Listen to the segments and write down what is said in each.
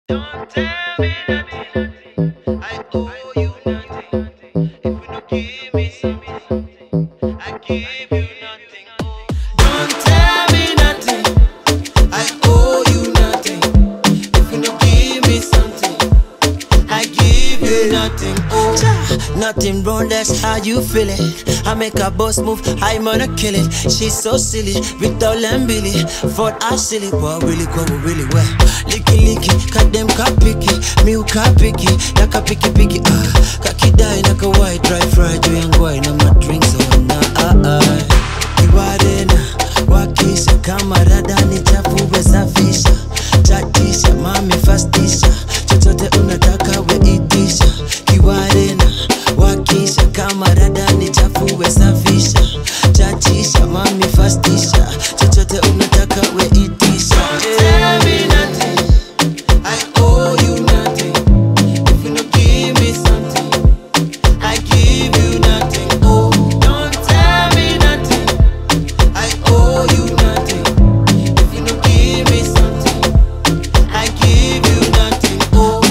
Don't tell me nothing, I owe you nothing. If you don't give me something, I give you nothing. Don't tell me nothing, I owe you nothing. If you don't give me something, I give you nothing. Nothing wrong, that's how you feel it. I make a boss move, I'm gonna kill it. She's so silly, with all and Billy. For us silly, but really go really well. Licky licky, cut them cut picky. Me who cut picky, naka picky picky. Kaki die, naka white dry fried. You ain't going, I'm not drinks on na Iwarena, wakisha kamarada ni chafu besafisha. Chatisha, mami fastisha. Chochote unataka we itisha. Iwarena, wakisha kamarada ni chafu besafisha. Chatisha, mami fastisha. Chochote unataka we itisha. Don't tell me nothing, I owe you nothing. If you don't give me something, I give you nothing. Oh, don't tell me nothing, I owe you nothing. If you don't give me something, I give you nothing. Oh,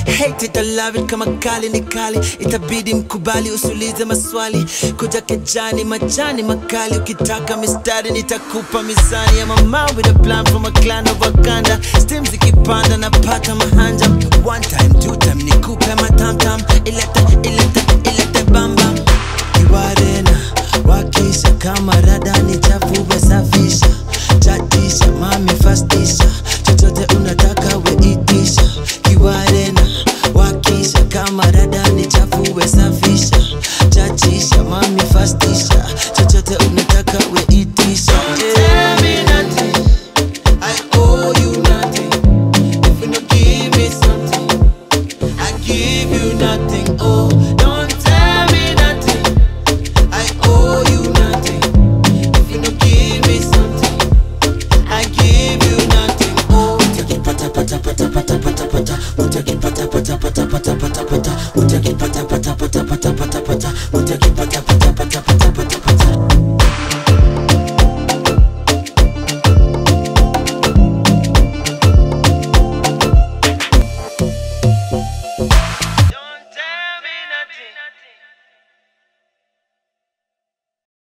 hate it, I love it, kama kali ni kali. Itabidi mkubali, usulize maswali. Kuja kejani, majani makali. Ukitaka mistari, nitakupa mizani. I'm a man with a plan from a clan of Wakanda. Steam zikipanda, napata mahanja. One time, two time, nikupe matamtam. Ilete bam bam. Iwarena, wakisha kamarada ni chafu besafisha. Chatisha, mami fastisha. Chochote unataka we itisha. Iwarena, wakisha kamarada ni chafu besafisha. Chatisha, mami fastisha. Chochote unataka we itisha.